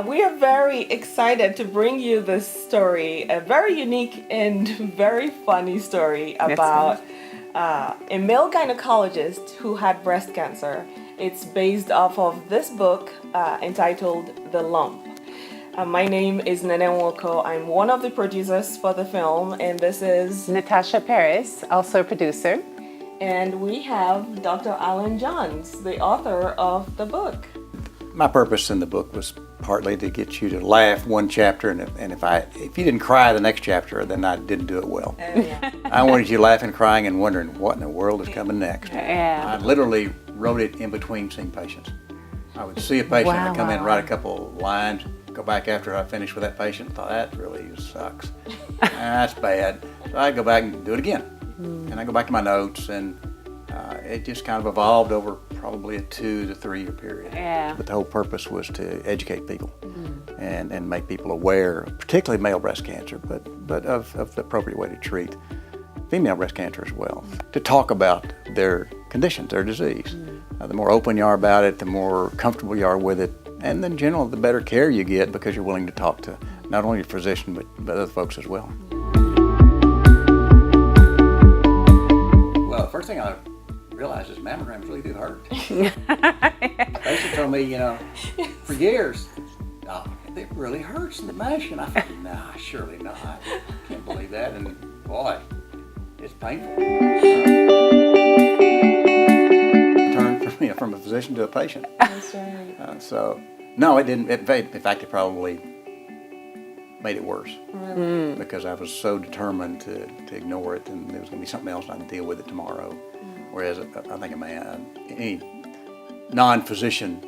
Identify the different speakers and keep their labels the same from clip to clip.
Speaker 1: We are very excited to bring you this story, a very unique and very funny story about a male gynecologist who had breast cancer. It's based off of this book entitled The Lump. My name is Nene Nwoko. I'm one of the producers for the film, and this is
Speaker 2: Natasha Paris, also a producer.
Speaker 1: And we have Dr. Alan Johns, the author of the book.
Speaker 3: My purpose in the book was partly to get you to laugh one chapter, and if you didn't cry the next chapter, then I didn't do it well. I wanted you laughing, crying, and wondering what in the world is coming next. I literally wrote it in between seeing patients. I would see a patient, I'd come in, write a couple lines, go back after I finished with that patient, and thought, that really sucks. That's bad. So I'd go back and do it again. And I go back to my notes, and it just kind of evolved over probably a 2 to 3 year period. But the whole purpose was to educate people and make people aware, particularly male breast cancer, but of the appropriate way to treat female breast cancer as well. To talk about their conditions, their disease. The more open you are about it, the more comfortable you are with it, and in general, the better care you get because you're willing to talk to not only your physician, but other folks as well. Well, the first thing I realized is mammograms really do hurt. The patient told me, for years, oh, it really hurts in the mesh. And I thought, nah, surely not. I can't believe that. And boy, it's painful. Turn from a physician to a patient.
Speaker 1: That's right.
Speaker 3: So, no, it didn't. In fact, it probably made it worse. Because I was so determined to ignore it, and there was going to be something else and I had to deal with it tomorrow. Whereas I think any non-physician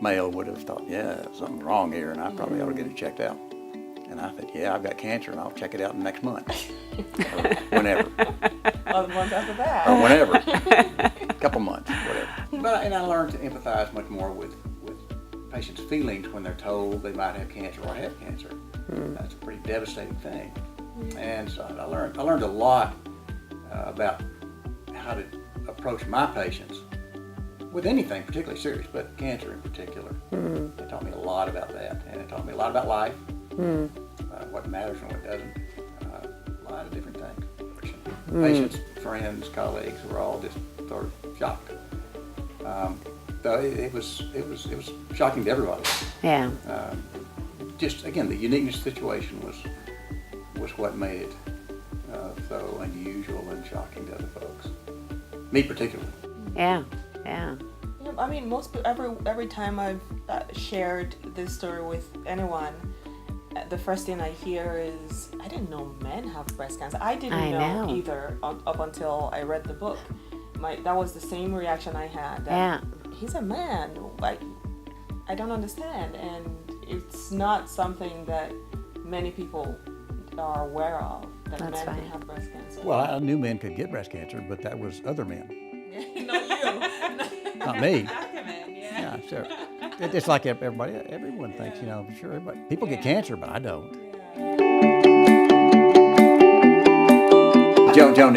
Speaker 3: male would have thought, yeah, something's wrong here, and I probably ought to get it checked out. And I thought, yeah, I've got cancer, and I'll check it out next month, or whenever.
Speaker 1: Or the month after that.
Speaker 3: Or whenever. A couple months, whatever. But I learned to empathize much more with patients' feelings when they're told they might have cancer or have cancer. That's a pretty devastating thing. And so I learned a lot about how to approach my patients with anything particularly serious, but cancer in particular. It taught me a lot about that, and it taught me a lot about life, what matters and what doesn't, a lot of different things. Patients, friends, colleagues were all just sort of shocked. So it was shocking to everybody.
Speaker 2: Yeah.
Speaker 3: Just again, the uniqueness of the situation was what made it so unusual and shocking to other folks. Me particularly.
Speaker 2: Yeah.
Speaker 1: I mean, every time I've shared this story with anyone, the first thing I hear is, I didn't know men have breast cancer. I didn't know either up until I read the book. That was the same reaction I had. He's a man. I don't understand, and it's not something that many people are aware of, that men can have breast cancer.
Speaker 3: Well, I knew men could get breast cancer, but that was other men.
Speaker 1: Not you.
Speaker 3: Not me.
Speaker 1: Men,
Speaker 3: yeah, sure. It's like everyone thinks, sure, people get cancer, but I don't.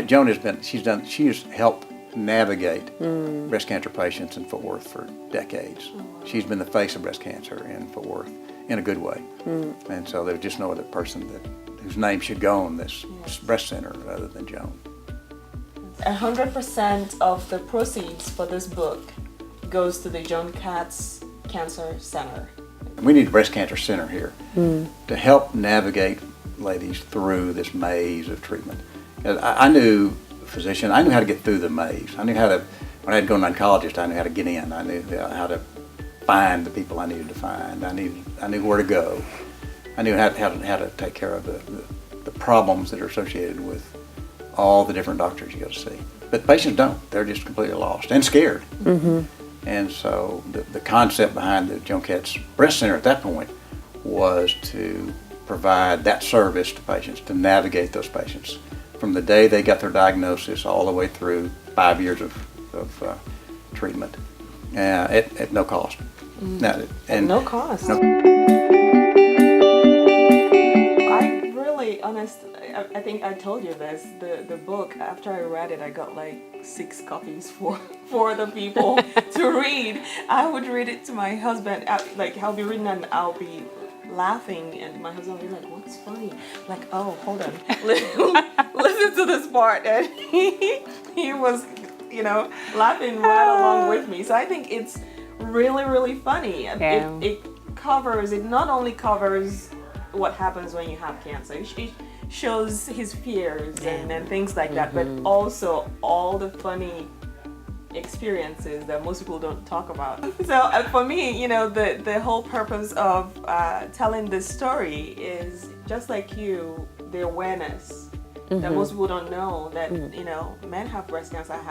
Speaker 3: Joan she's helped navigate breast cancer patients in Fort Worth for decades. She's been the face of breast cancer in Fort Worth in a good way. And so there's just no other person whose name should go on this breast center other than Joan.
Speaker 1: 100% of the proceeds for this book goes to the Joan Katz Cancer Center.
Speaker 3: We need a breast cancer center here to help navigate ladies through this maze of treatment. I knew a physician, I knew how to get through the maze. I knew when I had to go to an oncologist, I knew how to get in. I knew how to find the people I needed to find. I knew where to go. I knew how to take care of the problems that are associated with all the different doctors you go to see. But patients don't. They're just completely lost and scared. And so the concept behind the Joan Katz Breast Center at that point was to provide that service to patients, to navigate those patients from the day they got their diagnosis all the way through 5 years of treatment at no cost.
Speaker 1: No cost. I really honest, I think I told you this. The book, after I read it, I got like 6 copies for the people to read. I would read it to my husband. Like I'll be reading and I'll be laughing, and my husband will be like, "What's funny?" Like, "Oh, hold on, listen to this part," and he was, laughing right along with me. So I think it's really, really funny.
Speaker 2: Yeah.
Speaker 1: It not only covers what happens when you have cancer, it shows his fears and things like that, but also all the funny experiences that most people don't talk about. So for me, the whole purpose of telling this story is just like you, the awareness that most people don't know that men have breast cancer. I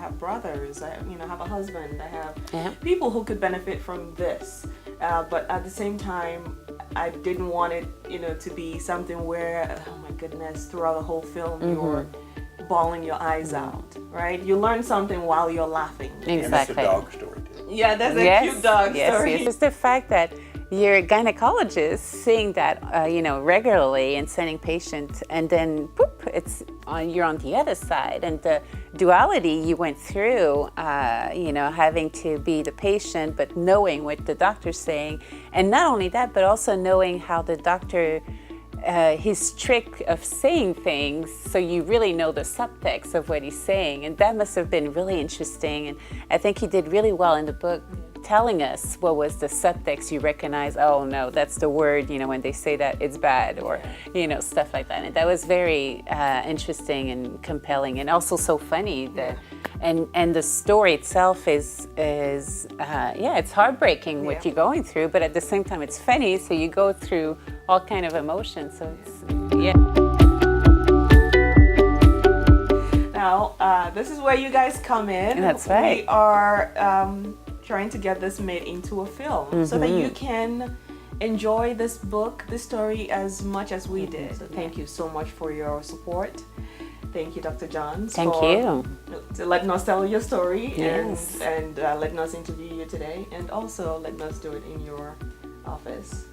Speaker 1: have brothers. I have a husband. I have people who could benefit from this. But at the same time, I didn't want it, to be something where, oh my goodness, throughout the whole film you're bawling your eyes out, right? You learn something while you're laughing.
Speaker 2: Exactly.
Speaker 4: And that's a dog story too.
Speaker 1: Yeah, that's a cute dog story.
Speaker 2: Yes. It's the fact that you're a gynecologist seeing that, regularly and sending patients, and then you're on the other side, and the duality you went through, having to be the patient, but knowing what the doctor's saying, and not only that, but also knowing how the doctor, his trick of saying things, so you really know the subtext of what he's saying, and that must have been really interesting. And I think he did really well in the book, telling us what was the subtext. You recognize, oh no, that's the word, when they say that it's bad, or stuff like that. And that was very interesting and compelling, and also so funny. That and the story itself is it's heartbreaking what you're going through, but at the same time it's funny, so you go through all kind of emotions. So it's
Speaker 1: Now this is where you guys come in.
Speaker 2: That's right.
Speaker 1: We are trying to get this made into a film so that you can enjoy this book, this story, as much as we did. So thank you so much for your support. Thank you, Dr. Johns.
Speaker 2: Thank you.
Speaker 1: To letting us tell your story
Speaker 2: Yes.
Speaker 1: and letting us interview you today, and also letting us do it in your office.